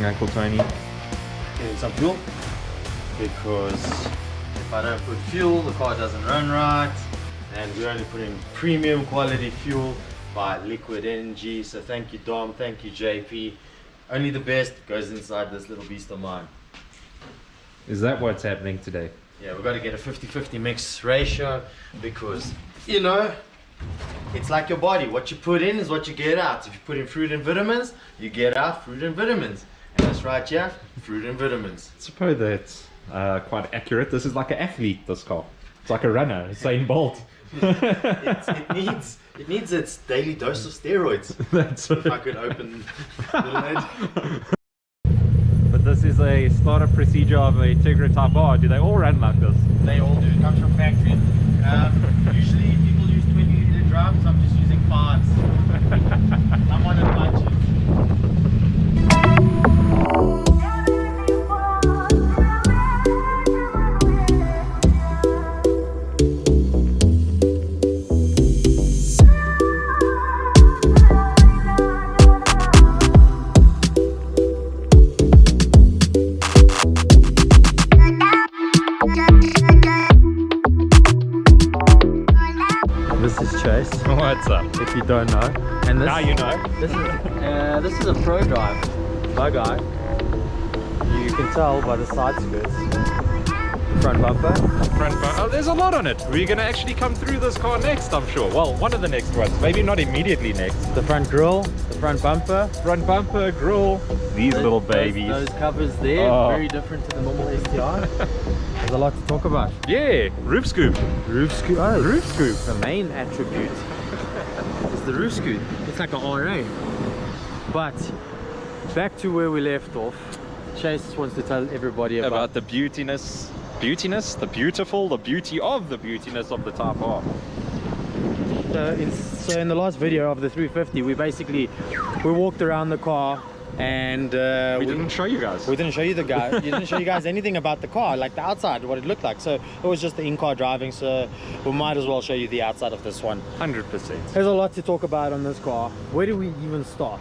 Uncle Tony? Getting some fuel, because if I don't put fuel, the car doesn't run right, and we only put in premium quality fuel by Liquid Energy. So thank you Dom, thank you JP. Only the best goes inside this little beast of mine. Is that what's happening today? Yeah, we've got to get a 50-50 mix ratio, because, you know, it's like your body. What you put in is what you get out. If you put in fruit and vitamins, you get out fruit and vitamins. And that's right, yeah, fruit and vitamins. I suppose that's quite accurate. This is like an athlete, this car. It's like a runner, Usain Bolt. It needs its daily dose of steroids. That's if I could open the lid. But this is a startup procedure of a Acura Type-R. Do they all run like this? They all do. It comes from factory. Usually people use 20-liter drums. I'm just using 5s. I'm on a budget. What's up? If you don't know, and this, now you know. This is a pro drive, my guy. You can tell by the side skirts, front bumper. Oh, there's a lot on it. We're gonna actually come through this car next, I'm sure. Well, one of the next ones, maybe not immediately next. The front grille, the front bumper, grille. These little babies. Those covers there, very different to the normal STI. There's a lot to talk about. Yeah, roof scoop. Roof scoop. Oh, roof scoop. The main attribute is the roof scoop. It's like an RA. But back to where we left off. Chase wants to tell everybody about the beautiness, the beautiful, the beauty of the beautiness of the Type-R. So in the last video of the 350, we walked around the car. And we didn't show you guys. We didn't show you the guy. You didn't show you guys anything about the car, like the outside, what it looked like. So it was just the in-car driving. So we might as well show you the outside of this one. 100%. There's a lot to talk about on this car. Where do we even start?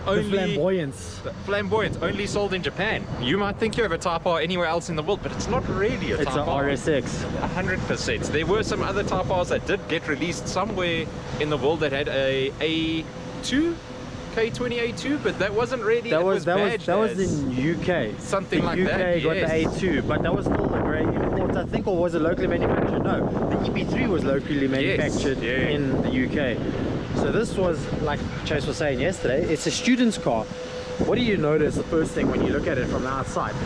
The flamboyance. Flamboyance, only sold in Japan. You might think you have a Type-R anywhere else in the world, but it's not really a Type-R. It's an RSX. 100%. There were some other Type-Rs that did get released somewhere in the world that had a A2. K20 A2, but that wasn't really. That was in UK. Something like UK that. UK got the A2, but that was still a great import, I think, or was it locally manufactured? No, the EP3 was locally manufactured in the UK. So this was, like Chase was saying yesterday, it's a student's car. What do you notice the first thing when you look at it from the outside?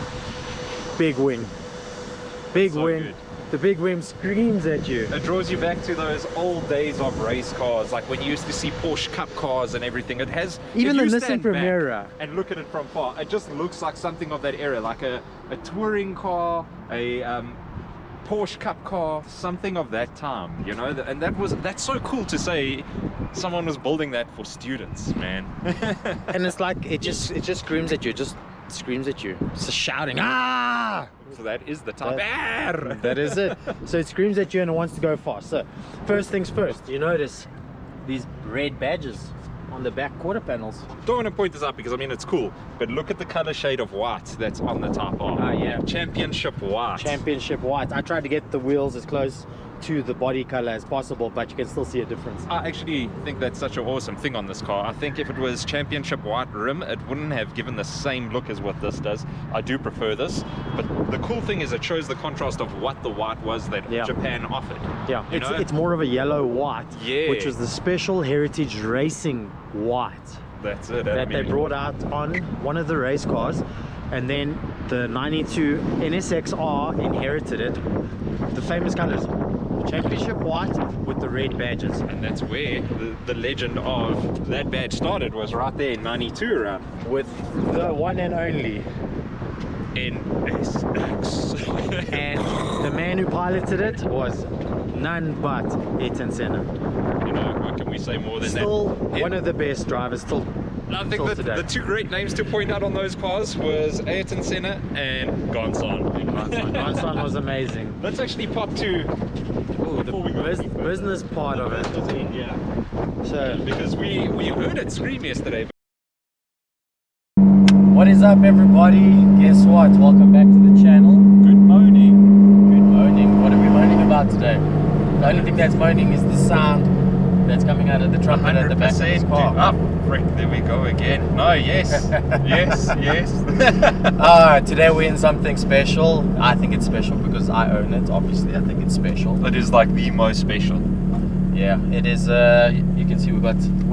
Big wing. Big wing. Good. The big wing screams at you. It draws you back to those old days of race cars, like when you used to see Porsche Cup cars and everything. It has even the Nissan Primera. And look at it from far. It just looks like something of that era, like a touring car, a Porsche Cup car, something of that time, you know. And that's so cool to say. Someone was building that for students, man. And it's like it just screams at you. Just screams at you. It's shouting, ah! So that is the Type-R. That is it. So it screams at you and it wants to go fast. So first things first, you notice these red badges on the back quarter panels. Don't want to point this out because I mean it's cool, but look at the color shade of white that's on the Type-R. Ah, yeah. Championship white. Championship white. I tried to get the wheels as close to the body color as possible, but you can still see a difference. I actually think that's such an awesome thing on this car. I think if it was championship white rim, it wouldn't have given the same look as what this does. I do prefer this, but the cool thing is it shows the contrast of what the white was that Japan offered. Yeah, it's more of a yellow white, yeah, which was the special heritage racing white. That's it. That they brought out on one of the race cars, and then the 92 NSX-R inherited it. The famous colors. Championship white with the red badges, and that's where the legend of that badge started, was right there in 92 around, with the one and only NSX. And the man who piloted it was none but Ayrton Senna. You know, what can we say more than still that? One of the best drivers still. I think that the two great names to point out on those cars was Ayrton Senna and Gonson. Gonson was amazing. Let's actually pop to the business part of it. Yeah. So because we heard it scream yesterday. What is up, everybody? Guess what? Welcome back to the channel. Good morning. Good moaning. What are we moaning about today? The only thing that's moaning is the sound that's coming out of the trumpet at the back of this car. Oh, frick, there we go again. No, yes. yes. Today we're in something special. I think it's special because I own it. Obviously, I think it's special. It is like the most special. Yeah, it is. You can see we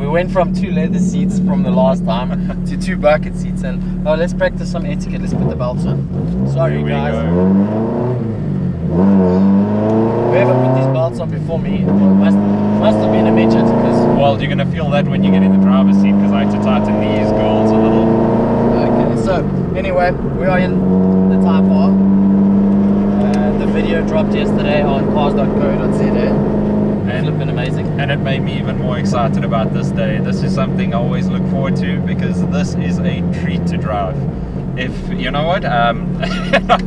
went from 2 leather seats from the last time to 2 bucket seats, and let's practice some etiquette. Let's put the belts on. Sorry, guys. Whoever put these belts on before me must have been a midget, because. Well, you're gonna feel that when you get in the driver's seat, because I had to tighten these girls a little. Okay, so anyway, we are in the Type-R. The video dropped yesterday on cars.co.za. Flipping amazing. And it made me even more excited about this day. This is something I always look forward to, because this is a treat to drive. If you know what, I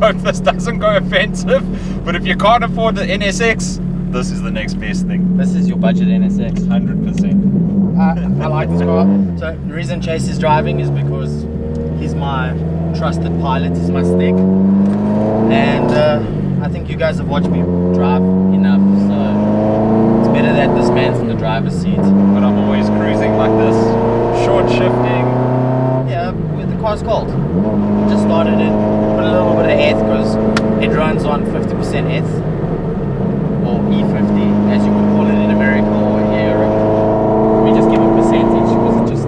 hope this doesn't go offensive, but if you can't afford the NSX, this is the next best thing. This is your budget NSX. 100%. I like this car. So the reason Chase is driving is because he's my trusted pilot. He's my stick, and I think you guys have watched me drive enough, so it's better that this man's in the driver's seat. But I'm always cruising like this, short shifting. Yeah, the car's cold. Just started it, put a little bit of ETH because it runs on 50% ETH, or E50 as you would call it in America or Europe. We just give a percentage because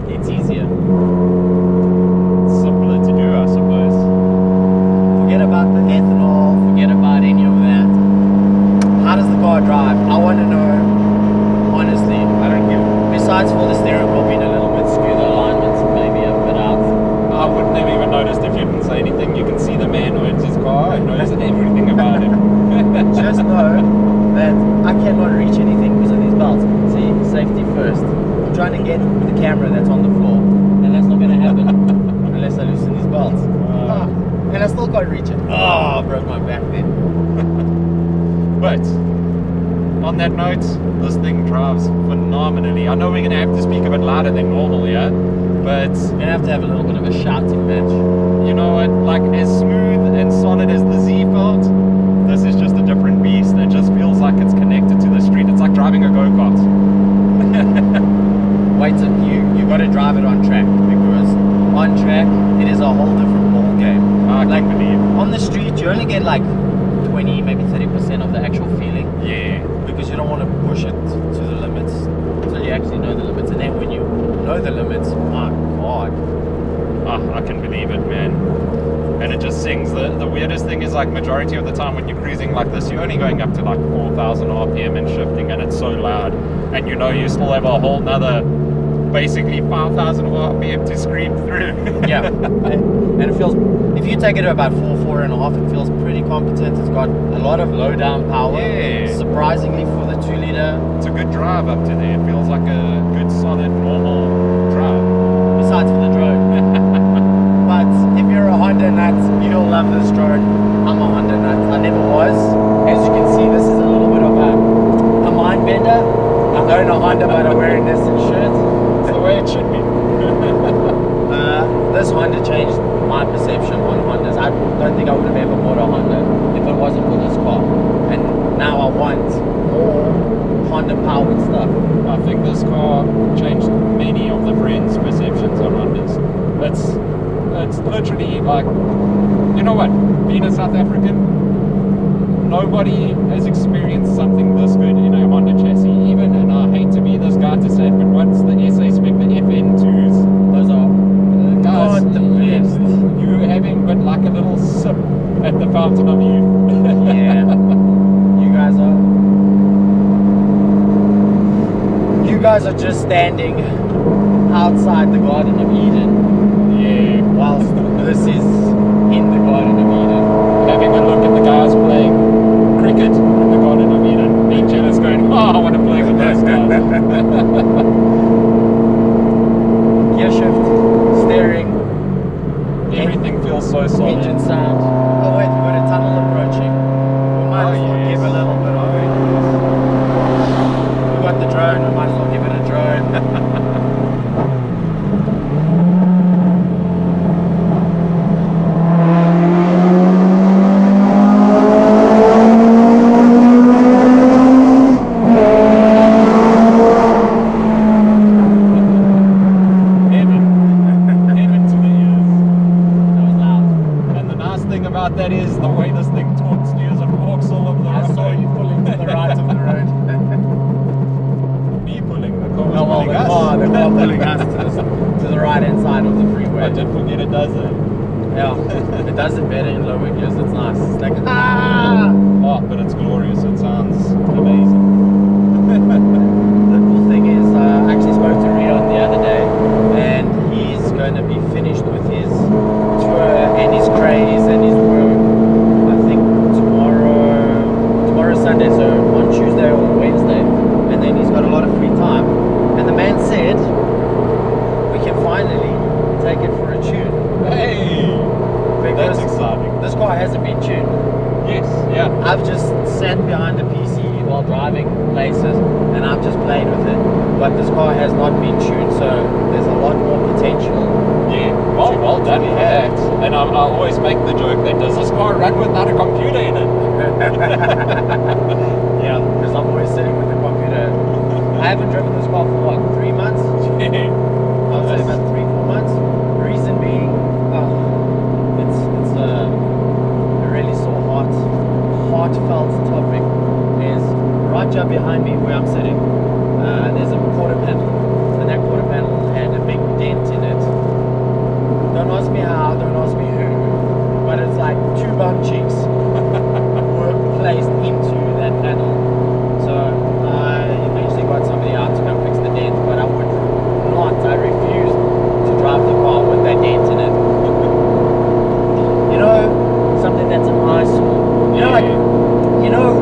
it's easier. It's simpler to do, I suppose. Forget about the ethanol, forget about any of that. How does the car drive? I want to know, honestly. I don't give. Besides for the steering wheel being a little bit skewed, the alignment's maybe a bit out. I wouldn't have even noticed if you didn't say anything. You can see the man who owns his car and knows everything about him. Just know that I cannot reach anything because of these belts. See, safety first. I'm trying to get the camera that's on the floor, and that's not going to happen unless I loosen these belts. And I still can't reach it. Oh, I broke my back there. But on that note, this thing drives phenomenally. I know we're going to have to speak a bit louder than normal, yeah? But you're going to have a little bit of a shouting match. You know what? Like, as smooth and solid as the Z felt, this is just a different beast. It just feels like it's connected to the street. It's like driving a go-kart. Wait till you got to drive it on track, because on track it is a whole different ball game. I like, believe. On the street you only get like 20, maybe 30% of the actual feeling. Yeah. Because you don't want to push it to the limits until you actually know the limits. And then when you know the limits, my God. I can believe it, man. And it just sings. The weirdest thing is, like, majority of the time when you're cruising like this, you're only going up to like 4,000 RPM and shifting, and it's so loud. And you know you still have a whole nother, basically 5,000 RPM to scream through. Yeah. And it feels, if you take it to about 4.5, it feels pretty competent. It's got a lot of low down power. Yeah. Surprisingly for the 2-liter. It's a good drive up to there. It feels like a good, solid, normal drive. Besides for the drone. But if you're a Honda nut, you'll love this drone. I'm a Honda nut. I never was. As you can see, this is a little bit of a mind bender. I own a Honda, but I'm wearing this shirt. It's the way it should be. This Honda changed my perception on Hondas. I don't think I would have ever bought a Honda if it wasn't for this car. And now I want more Honda powered stuff. I think this car changed many of the friends' perceptions on Hondas. It's literally like, you know what, being a South African, nobody has experienced something this good in a Honda chassis. Even, and I hate to be this guy to say it, but once the SA spec, the FN2s, Those are guys, the best. You're having but like a little sip at the fountain of youth. Yeah. You guys are just standing outside the Garden of Eden. Yeah. Whilst this is in the Garden of Eden. Having a look at the guys playing cricket in the Garden of Eden. Being jealous, going, oh, I want to play with those guys. Gear shift, steering, everything feels so solid. engine sound. Oh wait, we've got a tunnel approaching. We might as well give a little bit of it. We've got the drone, we might as well give it a drone. about that is the way this thing taunts you as it walks all over the road. I saw you pulling to the right of the road. Me pulling, the car was No, well, pulling the us. car pulling us to the right hand side of the freeway. I did forget it does it. Yeah, it does it better in lower gears. It's nice. It's like ah. Oh, but it's glorious. It sounds amazing. The cool thing is, I actually spoke to Rion the other day, and he's going to be finished with his tour and his craze and his work. I think tomorrow Sunday, so on Tuesday or Wednesday, and then he's got a lot of free time. And the man said we can finally take it for a tune. Hey, because that's exciting. this car hasn't been tuned. Yes, yeah. I've just sat behind the PC while driving places and I've just played with it, but this car has not been tuned, so there's a lot more potential. Yeah, well done for that. And I always make the joke that does this car run without a computer in it? Yeah, because I'm always sitting with the computer. I haven't driven this car for what, 3 months? Yeah. I would say about 3-4 months. Reason being, it's a really sore heartfelt topic. Is right up behind me where I'm sitting, there's a quarter panel, and that quarter panel had a big dent in it. Don't ask me how, don't ask me who, but it's like 2 bum cheeks were placed into that panel. So I eventually got somebody out to come fix the dent, but I refused to drive the car with that dent in it. You know, something that's an eyesore. You know, like, you know,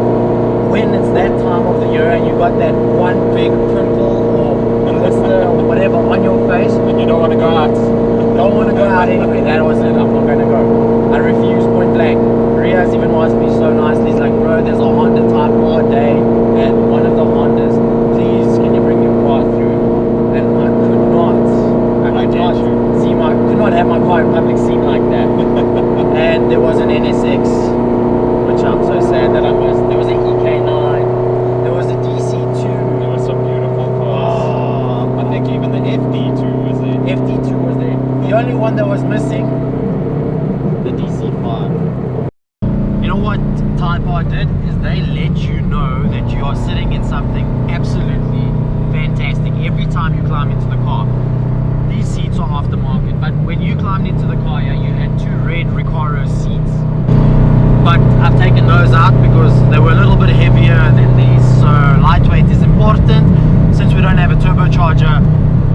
when it's that time of the year and you got that one big pimple or blister or whatever on your face, And you don't want to go out. don't want to go out anyway. That was it. I'm not going to go. I refuse point blank. Riaz even asked me so nicely. He's like, bro, there's a Honda Type-R day at one of the Hondas. Please, can you bring your car through? And I could not. Could not have my car in public scene like that. And there was an NSX, which I'm so sad that I missed. There was an EK9. There was a DC2. There were some beautiful cars. I think even the FD2 was there. FD2 was there. The only one that was missing, the DC5. You know what Type-R did is they let you know that you are sitting in something absolutely fantastic every time you climb into the car. These seats are aftermarket, but when you climbed into the car, yeah, you had 2 red Recaro seats. But I've taken those out because they were a little bit heavier than these, so lightweight is important. Since we don't have a turbocharger,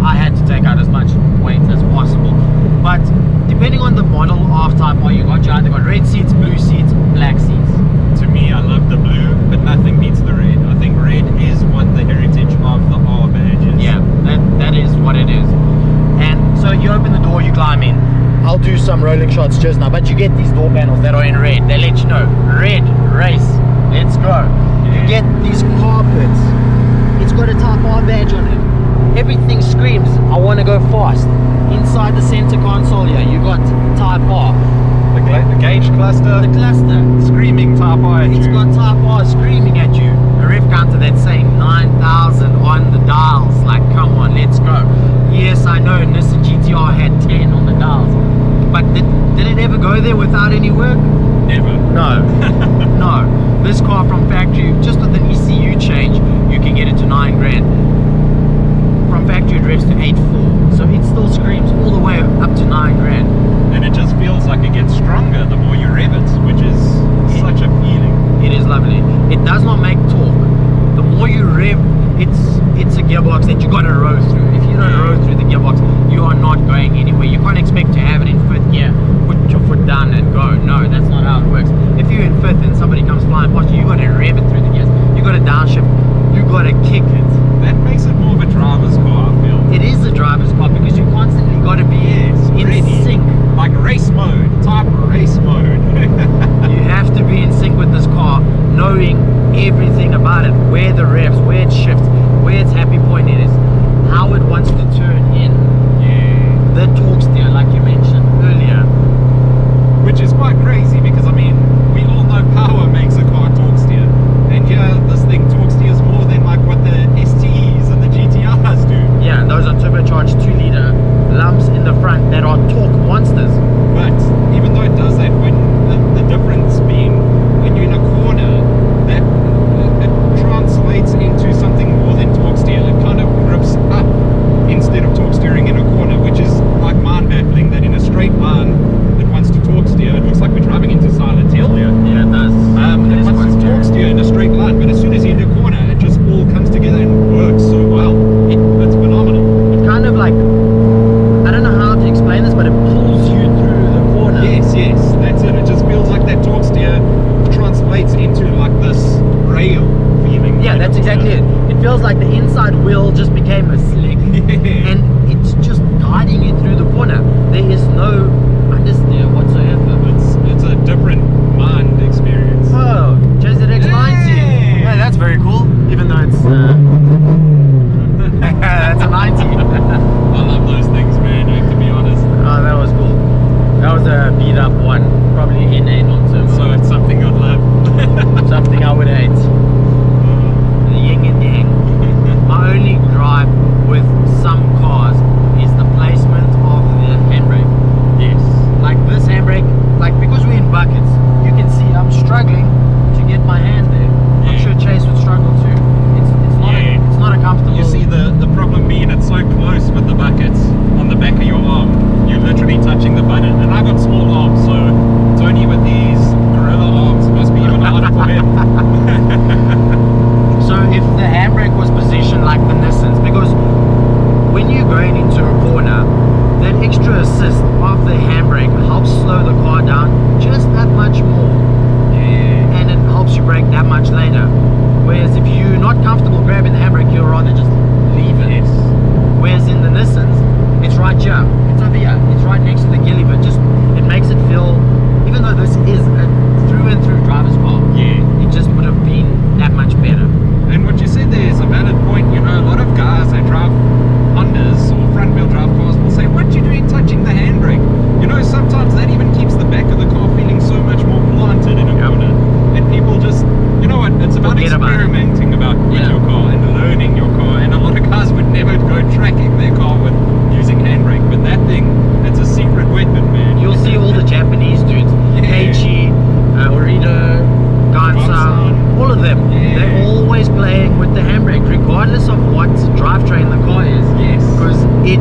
I had to take out as much weight as possible. But depending on the model of Type-R you either got red seats, blue seats, black seats. To me, I love the blue, but nothing beats the red. I think red is what the heritage of the R badge is. Yeah, that is what it is. And so you open the door, you climb in. I'll do some rolling shots just now, but you get these door panels that are in red. They let you know, red, race, let's go. You get these carpets. It's got a Type-R badge on it. Everything screams, I want to go fast. Inside the center console here, you got Type-R. The gauge cluster. The cluster. Screaming Type-R at It's you. got Type-R screaming at you. A rev counter that's saying 9,000 on the dials. Like, come on, let's go. Yes, I know Nissan GT-R had 10 on the dials. But did it ever go there without any work? Never. No. No. This car from factory, just with an ECU change, you can get it to 9 grand. From factory it revs to 8.4. So it still screams all the way up to 9 grand. And it just feels like it gets stronger the more you rev it, which is such a feeling. It is lovely. It does not make torque. The more you rev, it's a gearbox that you got to row through. If you don't row through the gearbox, you are not going anywhere. You can't expect to have it in 5th gear, put your foot down and go. No, that's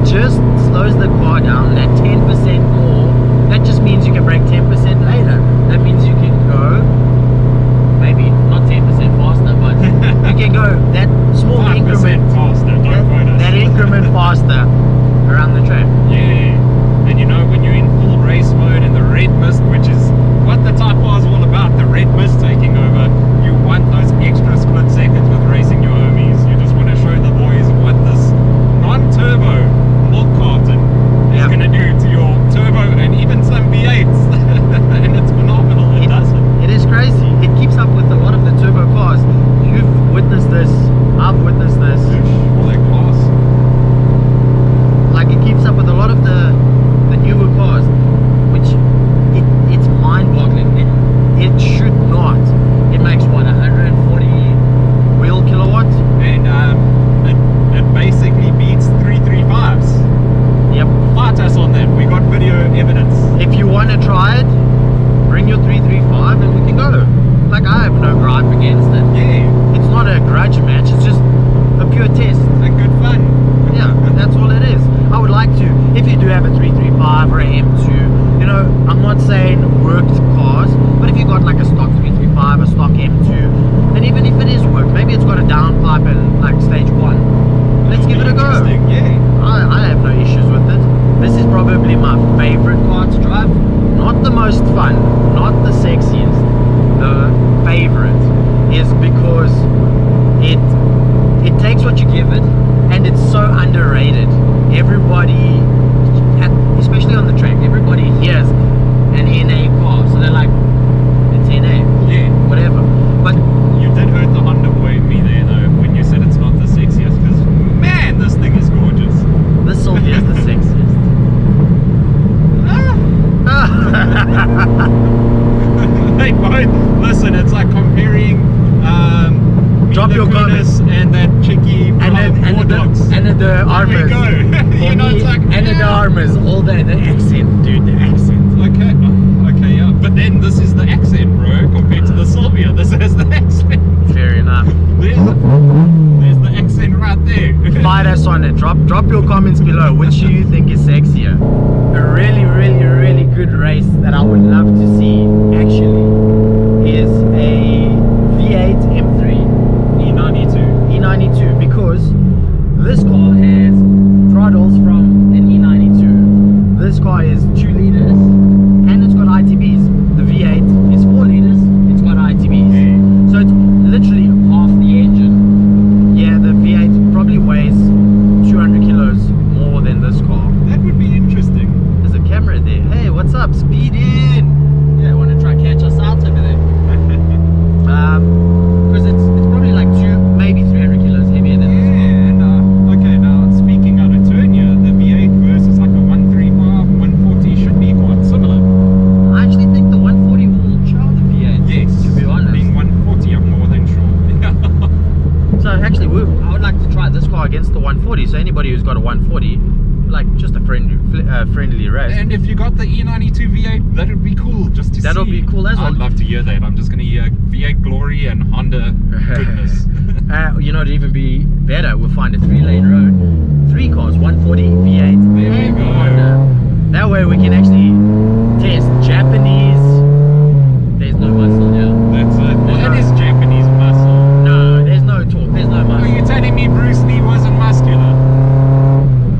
just slows the car down that 10% more. That just means you can brake 10% later. That means you can go maybe not 10% faster, but you can go that small 5% increment faster, don't quote us. that increment faster around the track. Yeah, and you know, when you're in full race mode in the red mist, which is what the Type-R is all about, the red mist taking over, you want those extra split seconds with racing your homies. You just want to show the boys what this non-turbo milk carton is going to do to your turbo and even some V8s. And it's phenomenal. It does it. It is crazy. It keeps up with a lot of the turbo cars. You've witnessed this. I've witnessed this. All that glass. Like, it keeps up with a lot of the newer cars, which it's mind-boggling. It should not. It makes what, 140 wheel kilowatts, And it basically beats 335s. Yep. Fight us on that. We got video evidence. If you want to try it, bring your 335 and we can go. Like, I have no gripe against it. Yeah, It's not a grudge match, it's just a pure test. and good fun. Yeah, that's all it is. I would like to, if you do have a 335 or a M2, you know, I'm not saying worked cars, but if you got like a stock 335, a stock M2, and even if it is worked, maybe it's got a downpipe and like stage 1, let's give it a go. Interesting, yeah. I have no issues with it. This is probably my favorite car to drive. Not the most fun, not the sexiest. The favorite is because it takes what you give it, and it's so underrated. Everybody, especially on the track, everybody hears an NA car, so they're like, it's NA, Yeah. whatever. But You did hurt the Honda boy in me there though when you said it's not the sexiest, because man, this thing is gorgeous. this Sylvia is the sexiest. They both, listen, it's like comparing Drop your Mila comments. Kunis and that chickie and War Dogs. the There we armors. go. You know, it's like, and the yeah. armors all day. The accent, dude, the accent. Okay, okay, yeah. But then this is the accent, bro, compared to the Sylvia. This has the accent. Fair enough. There's the accent right there. Fight us on it. Drop your comments below. Which do you think is sexier? A really, really, really good race that I would love to see actually is a V8 M3 E92 because this car has throttles from an E92. This car is 2 liters and it's got ITBs. The V8 is 4 liters. It's got ITBs. So it's literally half the engine. Yeah, the V8 probably weighs 200 kilos more than this car. That would be interesting. There's a camera there. Hey, what's up? Speed in! Yeah, want to try catch us out over there? Because it's probably like maybe 300 kilos heavier than this car. And okay, now speaking out of turn here, the V8 versus like a 135, 140 should be quite similar. I actually think the 140 will chow the V8. Yes, to be honest. being 140, I'm more than sure. So actually, I would like to try this car against the 140. So anybody who's got a 140, like just a friendly race. And if you got the E92 V8, that would be cool just to That'll see. be cool as well. I'd love to hear that. I'm just going to hear V8 glory and Honda goodness. You know, it'd even be better. We'll find a 3-lane road. 3 cars, 140, V8, There we and go. Honda. That way we can actually test Japanese. There's no muscle here. That's it. That is Japanese muscle. No, there's no torque. There's no Are muscle. you telling me Bruce Lee wasn't muscular?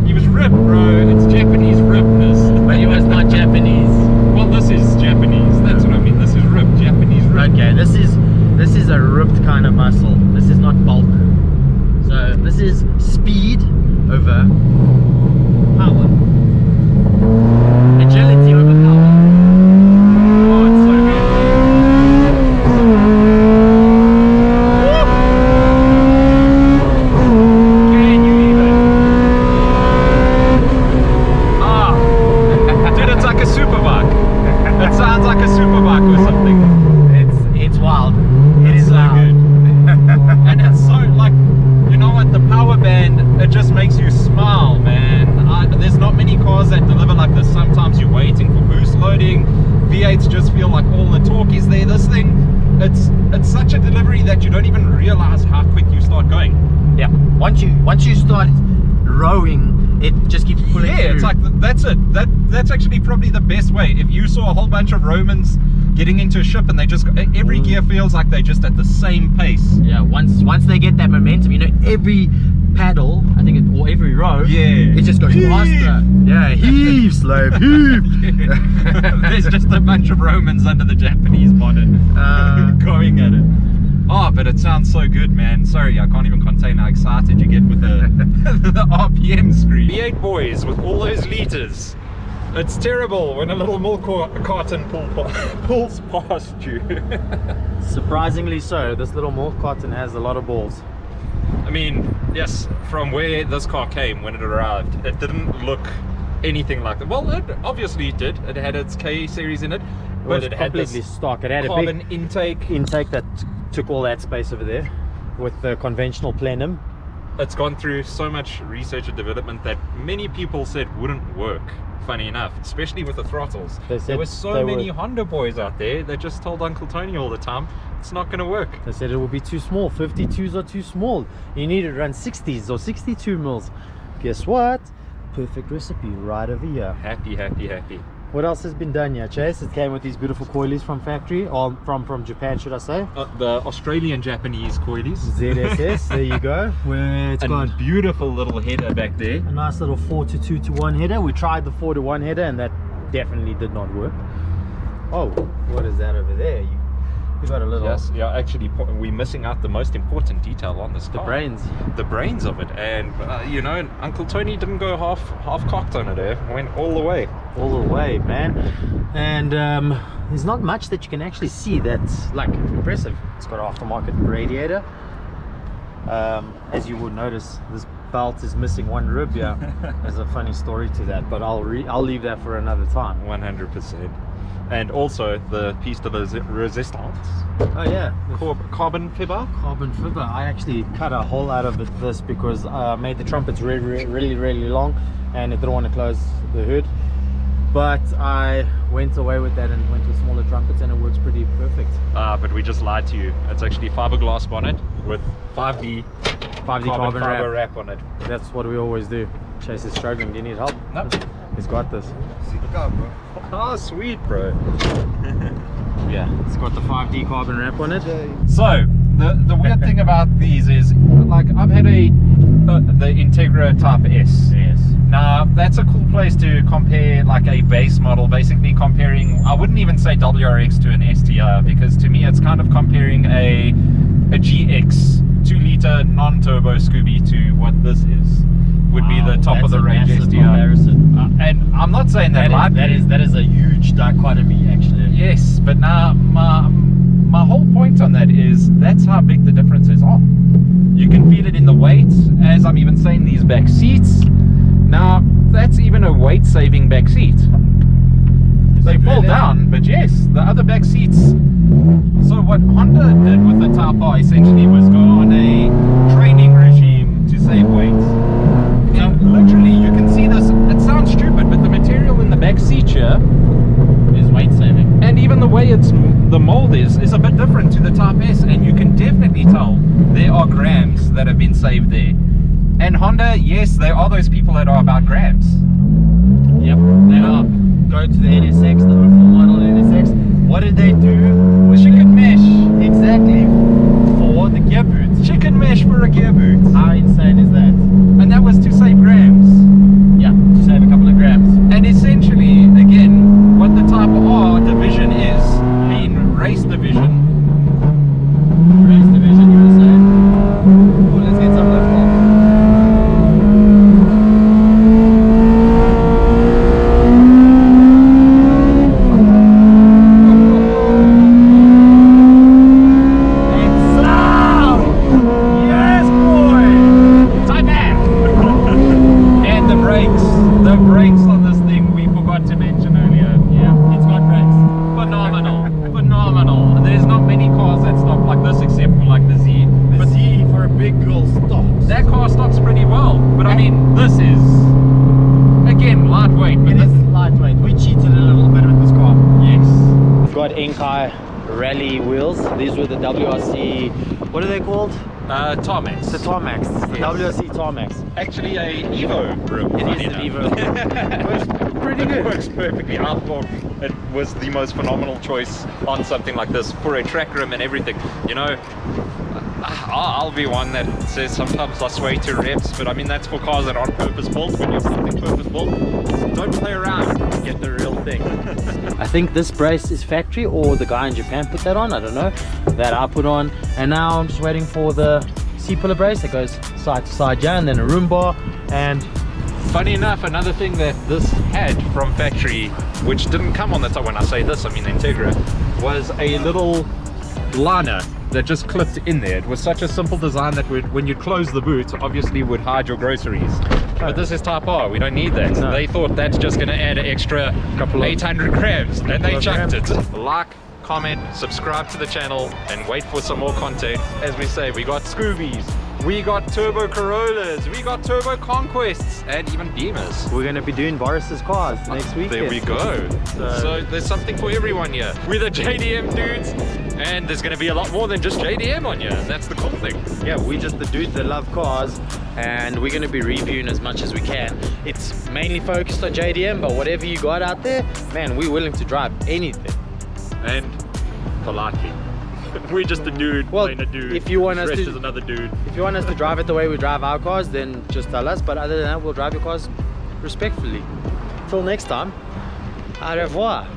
He was ripped, bro. It's Japanese rippedness. But he was not Japanese. Well, this is Japanese. That's what I mean. This is ripped. Japanese ripped. Okay, this is a ripped kind of muscle. This is not bulk. So this is speed over power. Agility over power. Oh, it's so good. Can you even? Ah, dude, it's like a superbike. It sounds like a superbike or something. It's wild. It It's is so loud. good. And it's so like, you know what? The power band, it just makes you smile, man. There's not many cars that deliver like this. Sometimes you're waiting for boost loading. V8s just feel like all the torque is there. This thing, it's such a delivery that you don't even realize how quick you start going. Yeah. Once you start rowing it just keeps pulling through. It's like, that's it. That's actually probably the best way. If you saw a whole bunch of Romans getting into a ship and they just, every gear feels like they're just at the same pace. Yeah, once they get that momentum, you know, every paddle, I think, or every row, it just goes faster. Yeah, heave, slave, heave. There's just a bunch of Romans under the Japanese bonnet going at it. Oh, but it sounds so good, man. Sorry, I can't even contain how excited you get with the, the RPM screen. V8 boys with all those liters. It's terrible when a little milk carton pulls past you. Surprisingly so, this little milk carton has a lot of balls. I mean, yes, from where this car came when it arrived, it didn't look anything like that. Well, it obviously did. It had its K series in it, but it had completely this stock. It had a carbon big intake that took all that space over there with the conventional plenum. It's gone through so much research and development that many people said wouldn't work, funny enough, especially with the throttles. There were so many Honda boys out there that just told Uncle Tony all the time, it's not going to work. They said it will be too small, 52s are too small, you need to run 60s or 62 mils. Guess what? Perfect recipe right over here. Happy, happy, happy. What else has been done here, Chase? It came with these beautiful coilies from factory, or from Japan, should I say? The Australian Japanese coilies. ZSS, there you go. Where it's got a beautiful little header back there. A nice little 4-2-2-1 header. We tried the 4-1 header and that definitely did not work. Oh, what is that over there? You got a little... Yes, yeah, actually we're missing out the most important detail on this car. The brains of it. And you know, Uncle Tony didn't go half cocked on it, went all the way. All the way, man. And there's not much that you can actually see that's like impressive. It's got an aftermarket radiator. As you would notice, this belt is missing one rib here. There's a funny story to that, but I'll leave that for another time. 100%. And also the piece de resistance. Oh yeah, carbon fiber. Carbon fiber. I actually cut a hole out of this because I made the trumpets really long, and it didn't want to close the hood. But I went away with that and went with smaller trumpets, and it works pretty perfect. But we just lied to you. It's actually fiberglass bonnet with 5D carbon fiber wrap on it. That's what we always do. Chase is struggling. Do you need help? No. He's got this. Oh, sweet, bro. Yeah, it's got the 5D carbon wrap on it. So the weird thing about these is, like, I've had the Integra Type-S. Yes. Now that's a cool place to compare like a base model, basically comparing, I wouldn't even say WRX to an STR, because to me it's kind of comparing a GX 2-liter non-turbo Scooby to what this is. Would be the top of the range STR. And I'm not saying that that is a huge dichotomy, actually. Yes, but now my whole point on that is that's how big the differences are. You can feel it in the weight, as I'm even saying these back seats. Now that's even a weight saving back seat. They fall down, but yes, the other back seats. So what Honda did with the Type-R essentially was go on a training regime to save weight. Literally, you can see this, it sounds stupid, but the material in the back seat here is weight saving. And even the way the mold is a bit different to the Type-S, and you can definitely tell there are grams that have been saved there. And Honda, yes, there are those people that are about grams. Yep, they are. Go to the NSX, the 04 model NSX. What did they do? Chicken mesh. Exactly. For the gear boot. Chicken mesh for a gear boot. How insane is that? And that was to save grams. Yeah, to save a couple of grams. And essentially, again, what the Type-R division is, in race division. Race division, you were saying? Cool, let's get some lift off. Rally wheels. These were the WRC, what are they called? Tarmax. The Tarmax, the WRC Tarmax. Actually a Evo rim. It is an Evo. Works pretty good. It works perfectly. I thought it was the most phenomenal choice on something like this for a track rim and everything. You know, I'll be one that says sometimes I sway to reps, but I mean that's for cars that aren't purpose built. When you're something purpose built, don't play around, get the real thing. I think this brace is factory, or the guy in Japan put that on, I don't know, that I put on. And now I'm just waiting for the C-pillar brace that goes side to side, and then a room bar. And funny enough, another thing that this had from factory, which didn't come on the top, when I say this I mean the Integra, was a little liner that just clipped in there. It was such a simple design that when you close the boot, obviously would hide your groceries. But this is Type-R, we don't need that. No. They thought that's just going to add an extra 800 grams, and they chucked it. Like, comment, subscribe to the channel, and wait for some more content. As we say, we got Scoobies, we got Turbo Corollas, we got Turbo Conquests, and even Beamers. we're going to be doing Boris's cars next week. There we go. So there's something for everyone here. We're the JDM dudes, and there's going to be a lot more than just JDM on here. That's the cool thing. Yeah, we're just the dudes that love cars, and we're going to be reviewing as much as we can. It's mainly focused on JDM, but whatever you got out there, man, we're willing to drive anything. And politely. We're just a dude playing a dude. If you want us dressed to, as another dude. if you want us to drive it the way we drive our cars, then just tell us. But other than that, we'll drive your cars respectfully. Till next time, au revoir.